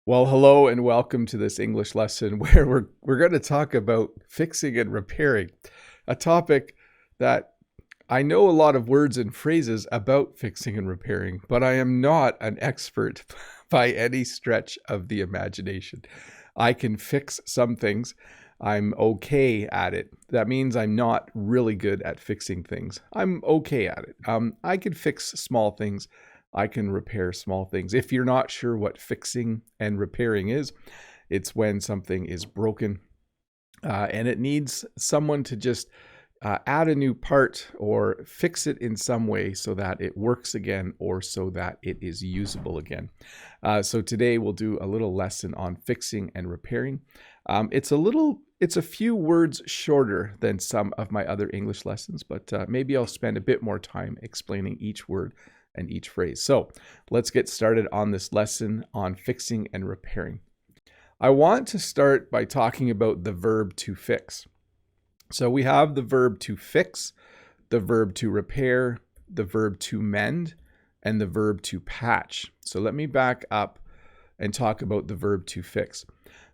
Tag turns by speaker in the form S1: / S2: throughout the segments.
S1: Well, hello and welcome to this English lesson where we're going to talk about fixing and repairing, a topic that I know a lot of words and phrases about fixing and repairing, but I am not an expert by any stretch of the imagination. I can fix some things. I'm okay at it. That means I'm not really good at fixing things. I'm okay at it. I can fix small things. I can repair small things. If you're not sure what fixing and repairing is, it's when something is broken and it needs someone to just add a new part or fix it in some way so that it works again or so that it is usable again. So today we'll do a little lesson on fixing and repairing. It's a few words shorter than some of my other English lessons, but maybe I'll spend a bit more time explaining each word and each phrase. So let's get started on this lesson on fixing and repairing. I want to start by talking about the verb to fix. So we have the verb to fix, the verb to repair, the verb to mend, and the verb to patch. So let me back up and talk about the verb to fix.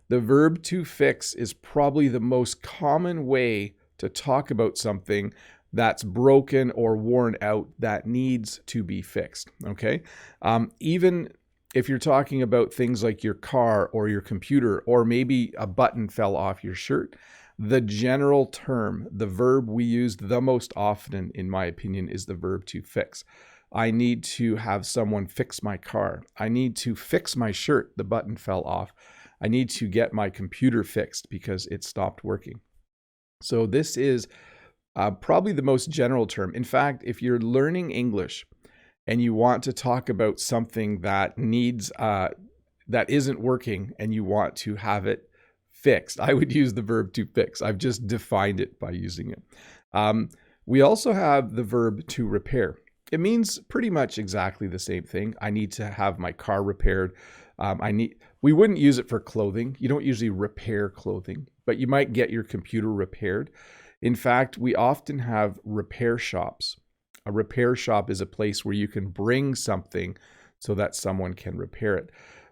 S1: The verb to fix is probably the most common way to talk about something that's broken or worn out that needs to be fixed, okay? Even if you're talking about things like your car or your computer, or maybe a button fell off your shirt, the general term, the verb we use the most often, in my opinion, is the verb to fix. I need to have someone fix my car. I need to fix my shirt. The button fell off. I need to get my computer fixed because it stopped working. So this is probably the most general term. In fact, if you're learning English and you want to talk about something that needs that isn't working and you want to have it fixed, I would use the verb to fix. I've just defined it by using it. We also have the verb to repair. It means pretty much exactly the same thing. I need to have my car repaired. We wouldn't use it for clothing. You don't usually repair clothing, but you might get your computer repaired. In fact, we often have repair shops. A repair shop is a place where you can bring something so that someone can repair it.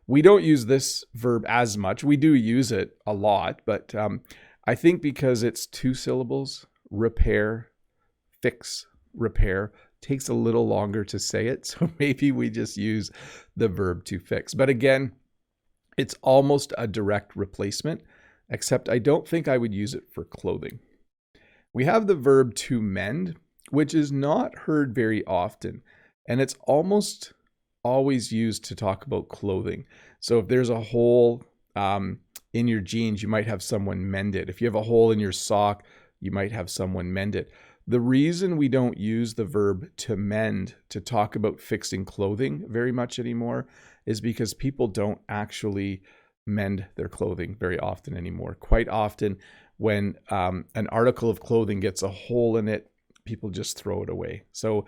S1: We don't use this verb as much. We do use it a lot, but I think because it's two syllables, repair, fix, repair, takes a little longer to say it. So maybe we just use the verb to fix. But again, it's almost a direct replacement, except I don't think I would use it for clothing. We have the verb to mend, which is not heard very often, and it's almost always used to talk about clothing. So if there's a hole in your jeans, you might have someone mend it. If you have a hole in your sock, you might have someone mend it. The reason we don't use the verb to mend to talk about fixing clothing very much anymore is because people don't actually mend their clothing very often anymore. Quite often, when an article of clothing gets a hole in it, people just throw it away. So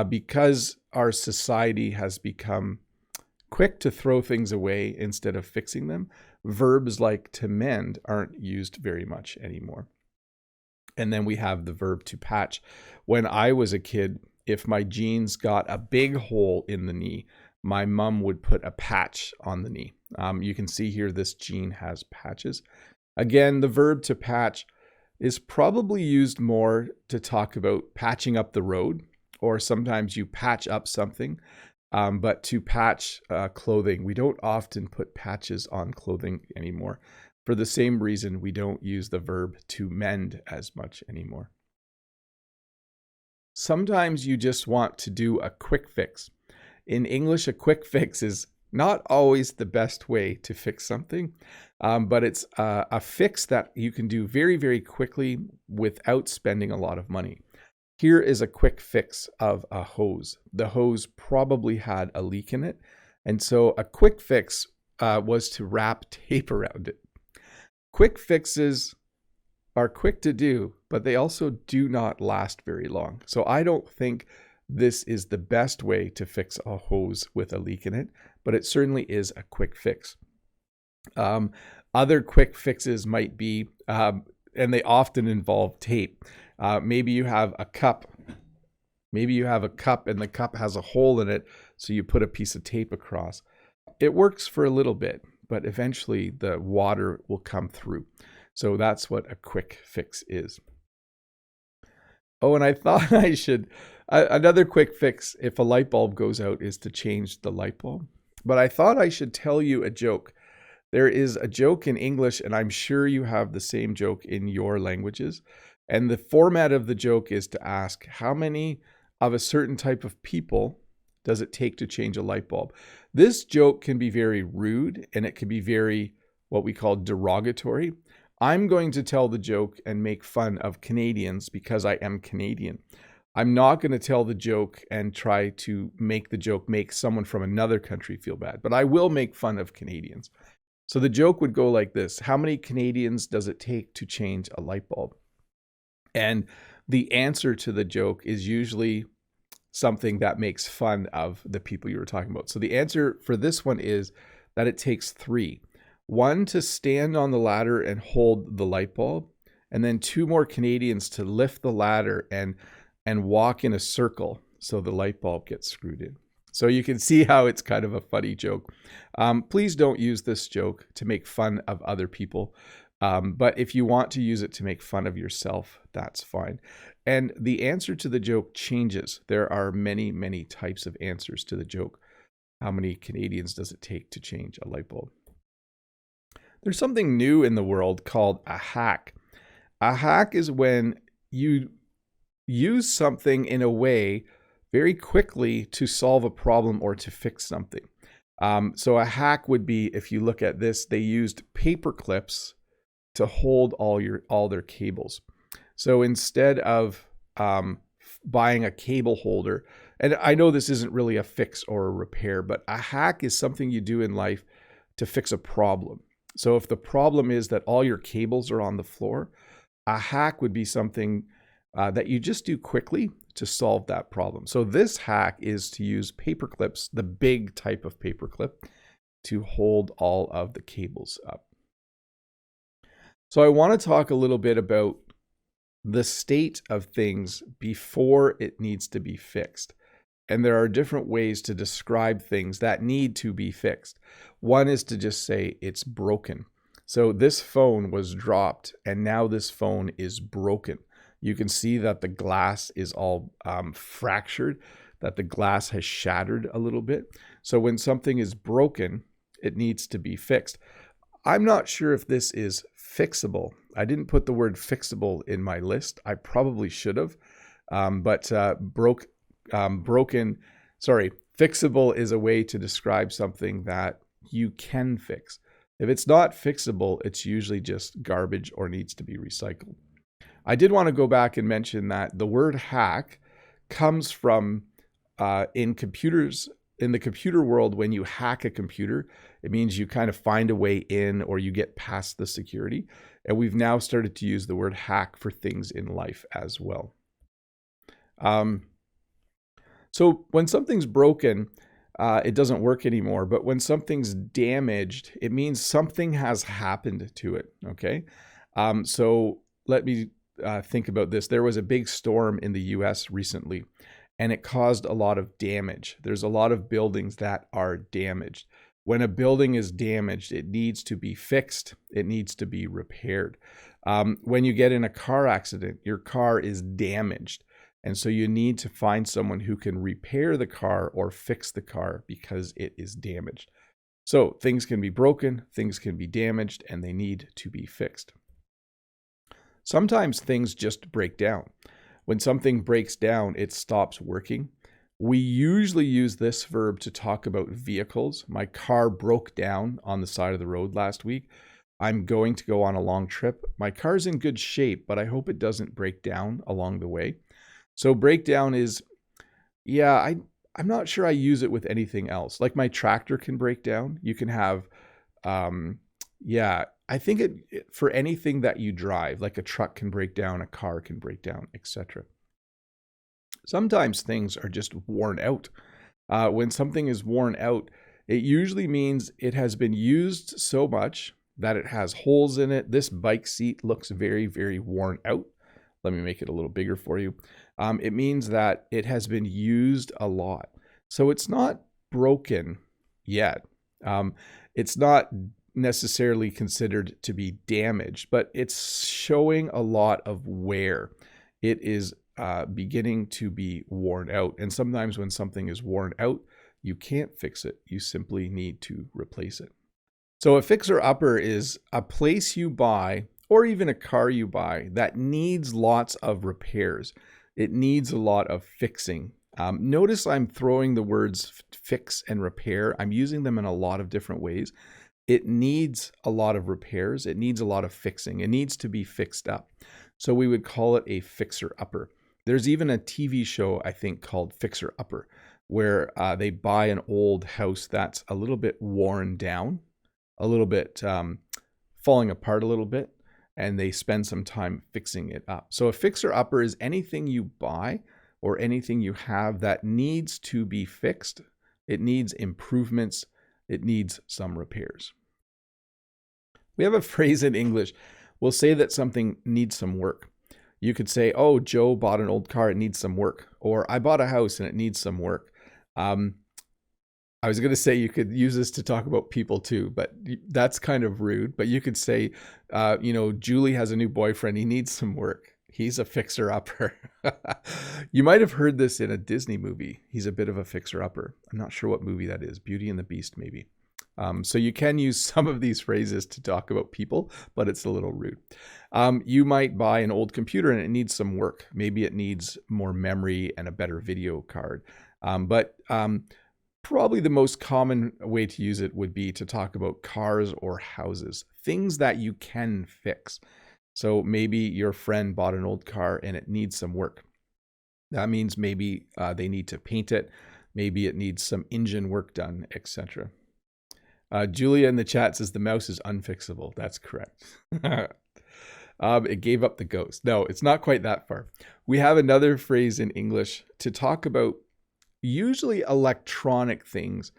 S1: because our society has become quick to throw things away instead of fixing them, verbs like to mend aren't used very much anymore. And then we have the verb to patch. When I was a kid, if my jeans got a big hole in the knee, my mom would put a patch on the knee. You can see here this jean has patches. Again, the verb to patch is probably used more to talk about patching up the road, or sometimes you patch up something. But to patch clothing, we don't often put patches on clothing anymore. For the same reason, we don't use the verb to mend as much anymore. Sometimes you just want to do a quick fix. In English, a quick fix is not always the best way to fix something, but it's a fix that you can do very, very quickly without spending a lot of money. Here is a quick fix of a hose. The hose probably had a leak in it, and so a quick fix was to wrap tape around it. Quick fixes are quick to do, but they also do not last very long. So I don't think this is the best way to fix a hose with a leak in it, but it certainly is a quick fix. Other quick fixes might be, and they often involve tape. Maybe you have a cup. Maybe you have a cup and the cup has a hole in it, so you put a piece of tape across. It works for a little bit, but eventually the water will come through. So that's what a quick fix is. Oh, and I thought I should, another quick fix if a light bulb goes out is to change the light bulb. But I thought I should tell you a joke. There is a joke in English, and I'm sure you have the same joke in your languages. And the format of the joke is to ask, how many of a certain type of people does it take to change a light bulb? This joke can be very rude, and it can be very, what we call derogatory. I'm going to tell the joke and make fun of Canadians because I am Canadian. I'm not going to tell the joke and try to make the joke make someone from another country feel bad, but I will make fun of Canadians. So the joke would go like this: how many Canadians does it take to change a light bulb? And the answer to the joke is usually something that makes fun of the people you were talking about. So the answer for this one is that it takes 3. 1 to stand on the ladder and hold the light bulb, and then 2 more Canadians to lift the ladder and walk in a circle so the light bulb gets screwed in. So you can see how it's kind of a funny joke. Please don't use this joke to make fun of other people. But if you want to use it to make fun of yourself, that's fine. And the answer to the joke changes. There are many, many types of answers to the joke. How many Canadians does it take to change a light bulb? There's something new in the world called a hack. A hack is when you use something in a way very quickly to solve a problem or to fix something. So a hack would be, if you look at this, they used paper clips to hold all their cables. So instead of buying a cable holder, and I know this isn't really a fix or a repair, but a hack is something you do in life to fix a problem. So if the problem is that all your cables are on the floor, a hack would be something that you just do quickly to solve that problem. So this hack is to use paper clips, the big type of paper clip, to hold all of the cables up. So I want to talk a little bit about the state of things before it needs to be fixed. And there are different ways to describe things that need to be fixed. One is to just say it's broken. So this phone was dropped and now this phone is broken. You can see that the glass is all fractured, that the glass has shattered a little bit. So when something is broken, it needs to be fixed. I'm not sure if this is fixable. I didn't put the word fixable in my list. I probably should have, but fixable is a way to describe something that you can fix. If it's not fixable, it's usually just garbage or needs to be recycled. I did want to go back and mention that the word hack comes from in computers. In the computer world, when you hack a computer, it means you kind of find a way in or you get past the security. And we've now started to use the word hack for things in life as well. So when something's broken, it doesn't work anymore. But when something's damaged, it means something has happened to it. Okay. So let me think about this. There was a big storm in the US recently, and it caused a lot of damage. There's a lot of buildings that are damaged. When a building is damaged, it needs to be fixed. It needs to be repaired. When you get in a car accident, your car is damaged. And so you need to find someone who can repair the car or fix the car because it is damaged. So things can be broken, things can be damaged, and they need to be fixed. Sometimes things just break down. When something breaks down, it stops working. We usually use this verb to talk about vehicles. My car broke down on the side of the road last week. I'm going to go on a long trip. My car's in good shape, but I hope it doesn't break down along the way. So breakdown is, I'm not sure I use it with anything else. Like my tractor can break down. You can have, I think it for anything that you drive, like a truck can break down, a car can break down, etc. Sometimes things are just worn out. When something is worn out, it usually means it has been used so much that it has holes in it. This bike seat looks very, very worn out. Let me make it a little bigger for you. It means that it has been used a lot. So it's not broken yet. It's not necessarily considered to be damaged, but it's showing a lot of wear. It is beginning to be worn out. And sometimes when something is worn out, you can't fix it. You simply need to replace it. So a fixer-upper is a place you buy, or even a car you buy, that needs lots of repairs. It needs a lot of fixing. Notice I'm throwing the words fix and repair. I'm using them in a lot of different ways. It needs a lot of repairs. It needs a lot of fixing. It needs to be fixed up. So we would call it a fixer-upper. There's even a TV show, I think, called Fixer-Upper, where they buy an old house that's a little bit worn down, a little bit falling apart a little bit, and they spend some time fixing it up. So a fixer-upper is anything you buy or anything you have that needs to be fixed. It needs improvements. It needs some repairs. We have a phrase in English. We'll say that something needs some work. You could say, oh, Joe bought an old car, it needs some work. Or I bought a house and it needs some work. I was going to say you could use this to talk about people too, but that's kind of rude. But you could say, Julie has a new boyfriend. He needs some work. He's a fixer-upper. You might have heard this in a Disney movie. He's a bit of a fixer-upper. I'm not sure what movie that is. Beauty and the Beast, maybe. So you can use some of these phrases to talk about people, but it's a little rude. You might buy an old computer and it needs some work. Maybe it needs more memory and a better video card. Probably the most common way to use it would be to talk about cars or houses, things that you can fix. So maybe your friend bought an old car and it needs some work. That means maybe they need to paint it. Maybe it needs some engine work done, etc. Julia in the chat says the mouse is unfixable. That's correct. It gave up the ghost. No, it's not quite that far. We have another phrase in English to talk about usually electronic things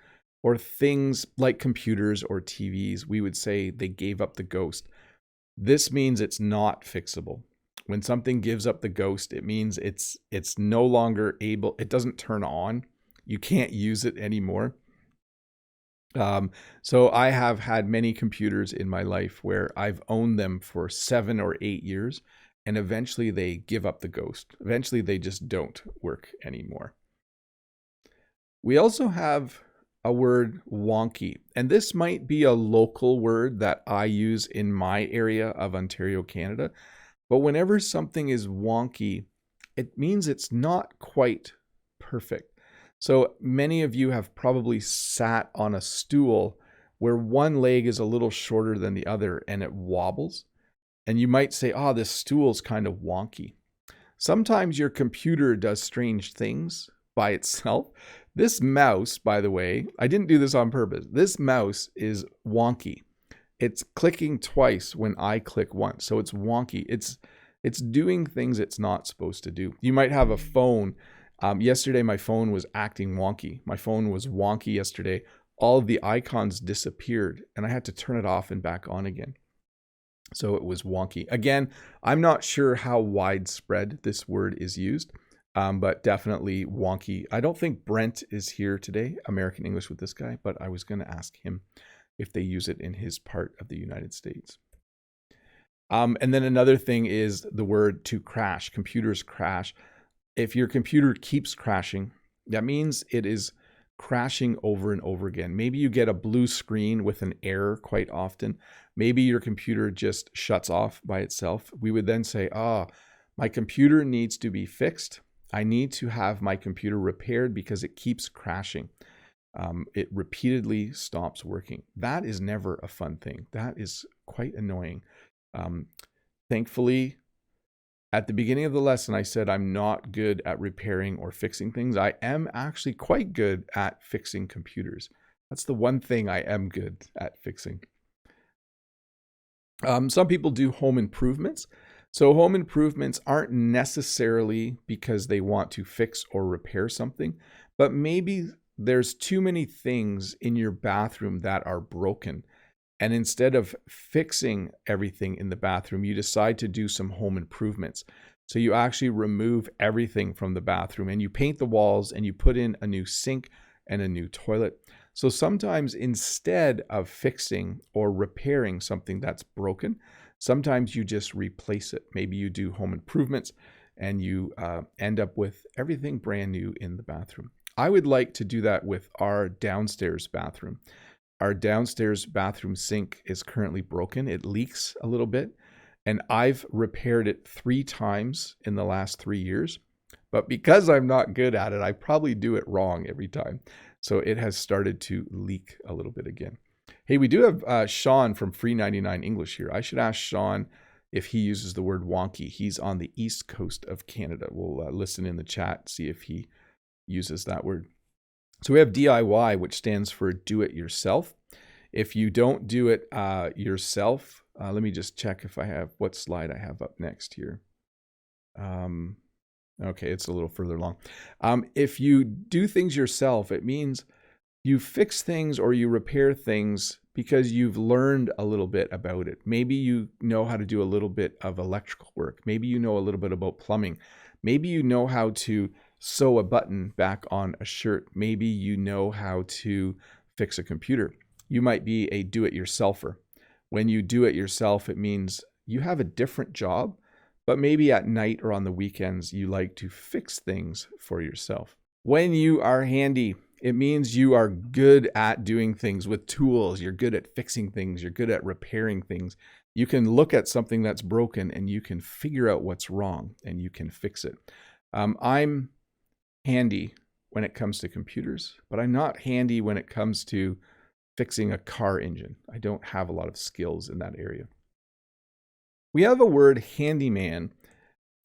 S1: or things like computers or TVs. We would say they gave up the ghost. This means it's not fixable. When something gives up the ghost, it means it's no longer able, it doesn't turn on. You can't use it anymore. So I have had many computers in my life where I've owned them for 7 or 8 years, and eventually they give up the ghost. Eventually they just don't work anymore. We also have a word wonky, and this might be a local word that I use in my area of Ontario, Canada. But whenever something is wonky, it means it's not quite perfect. So many of you have probably sat on a stool where one leg is a little shorter than the other and it wobbles. And you might say, oh, this stool's kind of wonky. Sometimes your computer does strange things by itself. This mouse, by the way, I didn't do this on purpose. This mouse is wonky. It's clicking twice when I click once. So it's wonky. It's doing things it's not supposed to do. You might have a phone. Yesterday, my phone was acting wonky. My phone was wonky yesterday. All of the icons disappeared and I had to turn it off and back on again. So it was wonky. Again, I'm not sure how widespread this word is used. But definitely wonky. I don't think Brent is here today, American English with this guy, but I was going to ask him if they use it in his part of the United States. And then another thing is the word to crash. Computers crash. If your computer keeps crashing, that means it is crashing over and over again. Maybe you get a blue screen with an error quite often. Maybe your computer just shuts off by itself. We would then say, my computer needs to be fixed. I need to have my computer repaired because it keeps crashing. It repeatedly stops working. That is never a fun thing. That is quite annoying. Thankfully, at the beginning of the lesson, I said I'm not good at repairing or fixing things. I am actually quite good at fixing computers. That's the one thing I am good at fixing. Some people do home improvements. So home improvements aren't necessarily because they want to fix or repair something, but maybe there's too many things in your bathroom that are broken. And instead of fixing everything in the bathroom, you decide to do some home improvements. So you actually remove everything from the bathroom and you paint the walls and you put in a new sink and a new toilet. So sometimes instead of fixing or repairing something that's broken, sometimes you just replace it. Maybe you do home improvements and you end up with everything brand new in the bathroom. I would like to do that with our downstairs bathroom. Our downstairs bathroom sink is currently broken. It leaks a little bit, and I've repaired it 3 times in the last 3 years. But because I'm not good at it, I probably do it wrong every time. So it has started to leak a little bit again. Hey, we do have Sean from Free 99 English here. I should ask Sean if he uses the word wonky. He's on the east coast of Canada. We'll listen in the chat, see if he uses that word. So we have DIY, which stands for do it yourself. If you don't do it yourself, let me just check if I have what slide I have up next here. Okay, it's a little further along. If you do things yourself, it means you fix things or you repair things because you've learned a little bit about it. Maybe you know how to do a little bit of electrical work. Maybe you know a little bit about plumbing. Maybe you know how to sew a button back on a shirt. Maybe you know how to fix a computer. You might be a do-it-yourselfer. When you do it yourself, it means you have a different job, but maybe at night or on the weekends, you like to fix things for yourself. When you are handy, it means you are good at doing things with tools. You're good at fixing things. You're good at repairing things. You can look at something that's broken and you can figure out what's wrong and you can fix it. I'm handy when it comes to computers, but I'm not handy when it comes to fixing a car engine. I don't have a lot of skills in that area. We have a word handyman,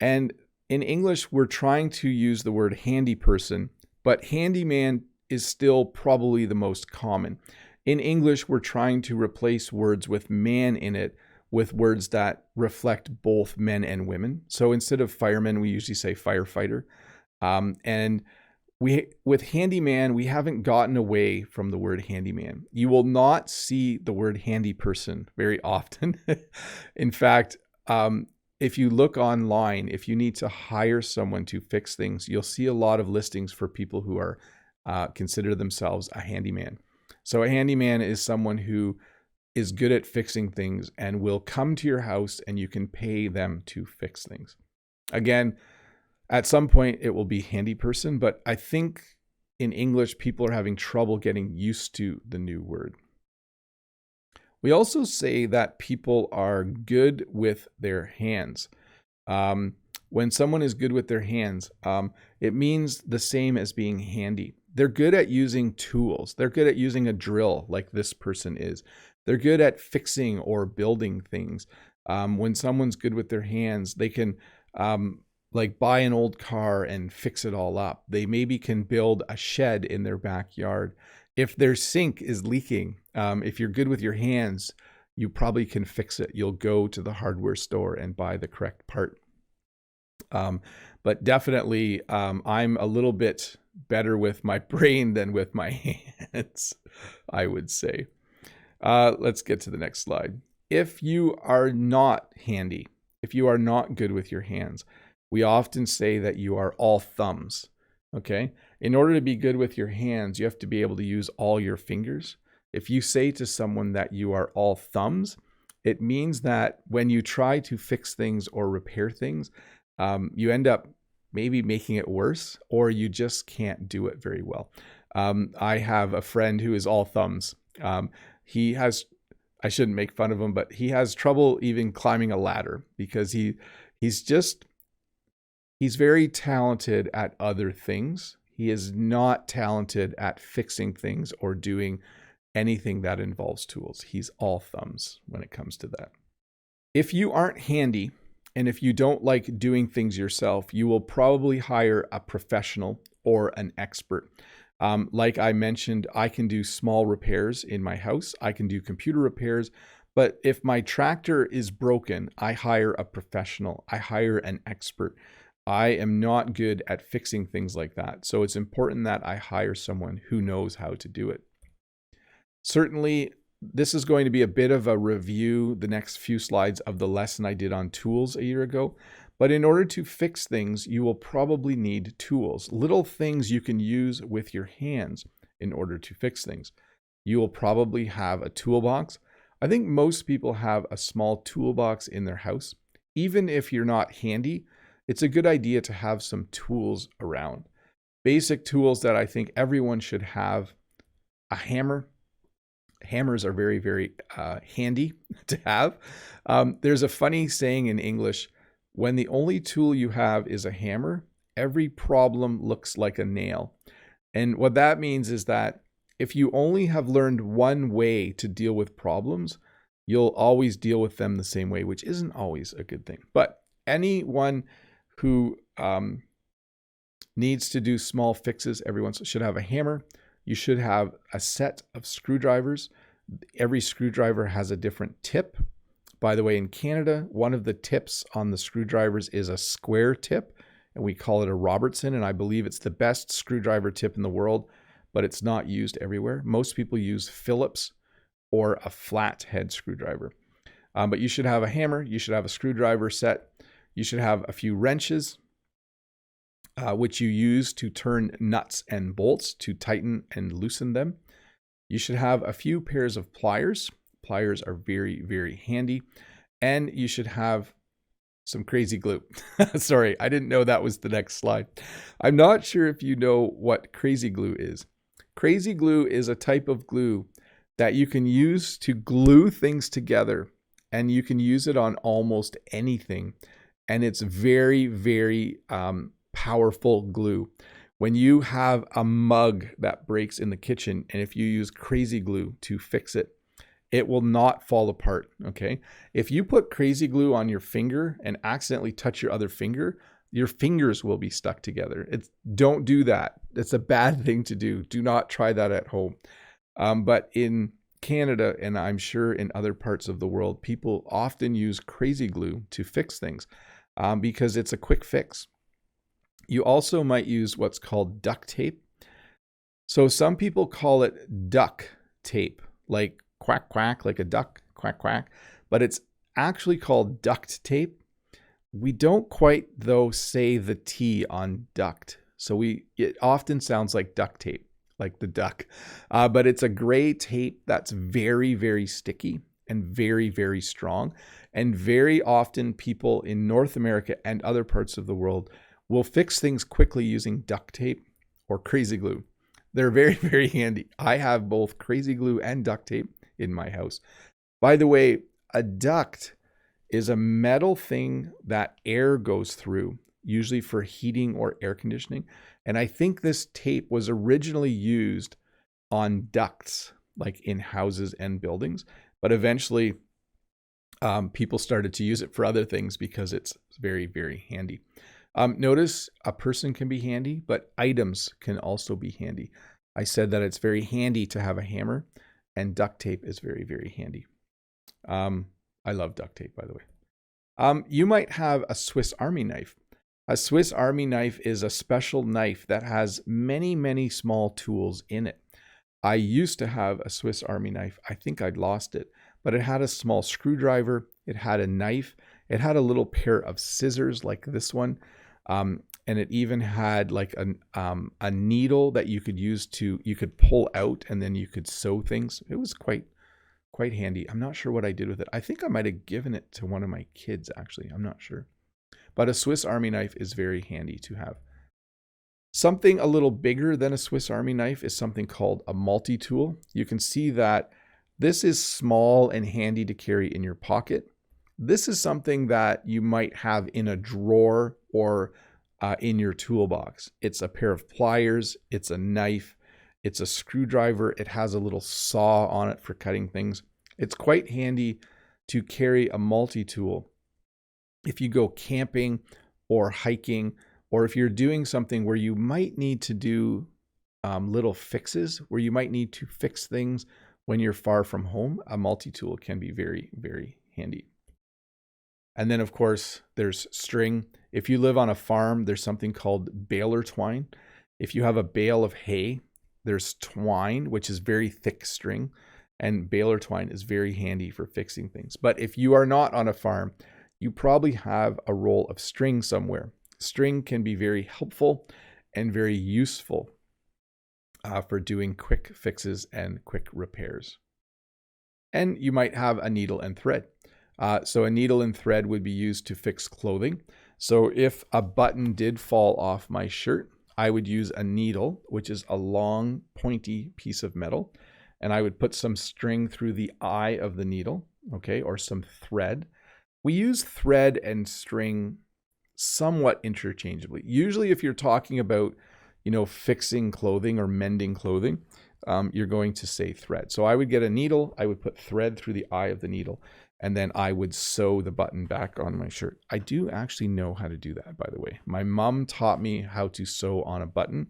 S1: and in English, we're trying to use the word handyperson, but handyman is still probably the most common. In English, we're trying to replace words with man in it with words that reflect both men and women. So instead of fireman, we usually say firefighter. And with handyman, we haven't gotten away from the word handyman. You will not see the word handyperson very often. In fact, if you look online, if you need to hire someone to fix things, you'll see a lot of listings for people who are consider themselves a handyman. So a handyman is someone who is good at fixing things and will come to your house and you can pay them to fix things. Again, at some point it will be handyperson, but I think in English people are having trouble getting used to the new word. We also say that people are good with their hands. When someone is good with their hands, it means the same as being handy. They're good at using tools. They're good at using a drill like this person is. They're good at fixing or building things. When someone's good with their hands, they can like buy an old car and fix it all up. They maybe can build a shed in their backyard. If their sink is leaking, if you're good with your hands, you probably can fix it. You'll go to the hardware store and buy the correct part. But definitely, I'm a little bit better with my brain than with my hands, I would say. Let's get to the next slide. If you are not handy, if you are not good with your hands, we often say that you are all thumbs, okay? In order to be good with your hands, you have to be able to use all your fingers. If you say to someone that you are all thumbs, it means that when you try to fix things or repair things, you end up maybe making it worse, or you just can't do it very well. I have a friend who is all thumbs. He has, I shouldn't make fun of him, but he has trouble even climbing a ladder because he's very talented at other things. He is not talented at fixing things or doing anything that involves tools. He's all thumbs when it comes to that. If you aren't handy, and if you don't like doing things yourself, you will probably hire a professional or an expert. Like I mentioned, I can do small repairs in my house. I can do computer repairs. But if my tractor is broken, I hire a professional. I hire an expert. I am not good at fixing things like that. So it's important that I hire someone who knows how to do it. Certainly, this is going to be a bit of a review, the next few slides, of the lesson I did on tools a year ago. But in order to fix things, you will probably need tools, little things you can use with your hands. in order to fix things. You will probably have a toolbox. I think most people have a small toolbox in their house. Even if you're not handy, it's a good idea to have some tools around. Basic tools that I think everyone should have: a hammer. Hammers are very, very handy to have. There's a funny saying in English: when the only tool you have is a hammer, every problem looks like a nail. And what that means is that if you only have learned one way to deal with problems, you'll always deal with them the same way, which isn't always a good thing. But anyone who needs to do small fixes, everyone should have a hammer. You should have a set of screwdrivers. Every screwdriver has a different tip. By the way, in Canada, one of the tips on the screwdrivers is a square tip, and we call it a Robertson, and I believe it's the best screwdriver tip in the world, but it's not used everywhere. Most people use Phillips or a flat head screwdriver. But you should have a hammer, you should have a screwdriver set, you should have a few wrenches, which you use to turn nuts and bolts to tighten and loosen them. You should have a few pairs of pliers. Pliers are very, very handy. And you should have some crazy glue. Sorry, I didn't know that was the next slide. I'm not sure if you know what crazy glue is. Crazy glue is a type of glue that you can use to glue things together, and you can use it on almost anything. And it's very, very powerful glue. When you have a mug that breaks in the kitchen, and if you use crazy glue to fix it, it will not fall apart, okay? If you put crazy glue on your finger and accidentally touch your other finger, your fingers will be stuck together. Don't do that. It's a bad thing to do. Do not try that at home. But in Canada, and I'm sure in other parts of the world, people often use crazy glue to fix things because it's a quick fix. You also might use what's called duct tape. So some people call it duck tape, like quack, quack, like a duck, quack, quack, but it's actually called duct tape. We don't quite, though, say the T on duct. So it often sounds like duct tape, like the duck, but it's a gray tape that's very, very sticky and very, very strong. And very often people in North America and other parts of the world will fix things quickly using duct tape or crazy glue. They're very, very handy. I have both crazy glue and duct tape in my house. By the way, a duct is a metal thing that air goes through, usually for heating or air conditioning. And I think this tape was originally used on ducts, like in houses and buildings, but eventually people started to use it for other things because it's very, very handy. Notice a person can be handy, but items can also be handy. I said that it's very handy to have a hammer, and duct tape is very, very handy. I love duct tape, by the way. You might have a Swiss Army knife. A Swiss Army knife is a special knife that has many, many small tools in it. I used to have a Swiss Army knife. I think I'd lost it, but it had a small screwdriver. It had a knife. It had a little pair of scissors like this one. And it even had like a needle that you could use you could pull out and then you could sew things. It was quite handy. I'm not sure what I did with it. I think I might have given it to one of my kids, actually. I'm not sure. But a Swiss Army knife is very handy to have. Something a little bigger than a Swiss Army knife is something called a multi-tool. You can see that this is small and handy to carry in your pocket. This is something that you might have in a drawer or in your toolbox. It's a pair of pliers, it's a knife, it's a screwdriver, it has a little saw on it for cutting things. It's quite handy to carry a multi-tool if you go camping or hiking, or if you're doing something where you might need to do little fixes, where you might need to fix things when you're far from home. A multi-tool can be very, very handy. And then, of course, there's string. If you live on a farm, there's something called baler twine. If you have a bale of hay, there's twine, which is very thick string, and baler twine is very handy for fixing things. But if you are not on a farm, you probably have a roll of string somewhere. String can be very helpful and very useful. for doing quick fixes and quick repairs. And you might have a needle and thread. So a needle and thread would be used to fix clothing. So if a button did fall off my shirt, I would use a needle, which is a long, pointy piece of metal, and I would put some string through the eye of the needle, okay, or some thread. We use thread and string somewhat interchangeably. Usually if you're talking about, fixing clothing or mending clothing, you're going to say thread. So I would get a needle, I would put thread through the eye of the needle, and then I would sew the button back on my shirt. I do actually know how to do that, by the way. My mom taught me how to sew on a button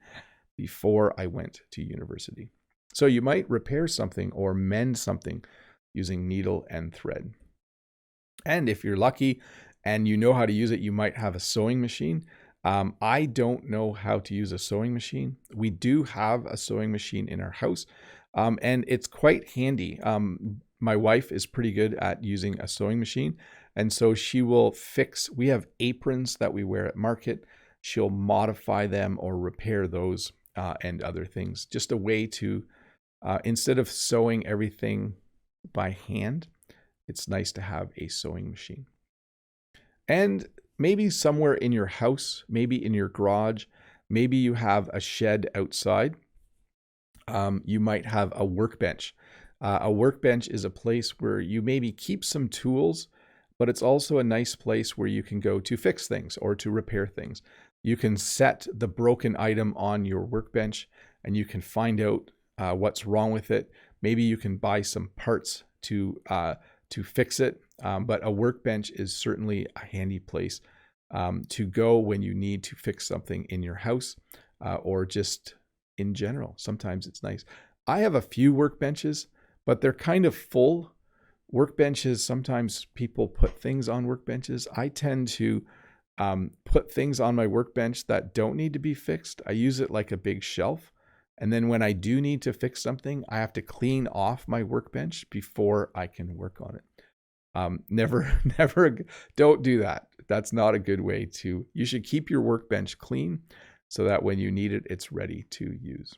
S1: before I went to university. So you might repair something or mend something using needle and thread. And if you're lucky and you know how to use it, you might have a sewing machine. I don't know how to use a sewing machine. We do have a sewing machine in our house, and it's quite handy. My wife is pretty good at using a sewing machine, and so she will fix. We have aprons that we wear at market. She'll modify them or repair those and other things. Just a way to, instead of sewing everything by hand, it's nice to have a sewing machine. And maybe somewhere in your house, maybe in your garage, maybe you have a shed outside. You might have a workbench. A workbench is a place where you maybe keep some tools, but it's also a nice place where you can go to fix things or to repair things. You can set the broken item on your workbench and you can find out what's wrong with it. Maybe you can buy some parts to fix it. But a workbench is certainly a handy place to go when you need to fix something in your house or just in general. Sometimes it's nice. I have a few workbenches, but they're kind of full. Workbenches, sometimes people put things on workbenches. I tend to put things on my workbench that don't need to be fixed. I use it like a big shelf. And then when I do need to fix something, I have to clean off my workbench before I can work on it. Never, don't do that. That's not a good way to, you should keep your workbench clean so that when you need it, it's ready to use.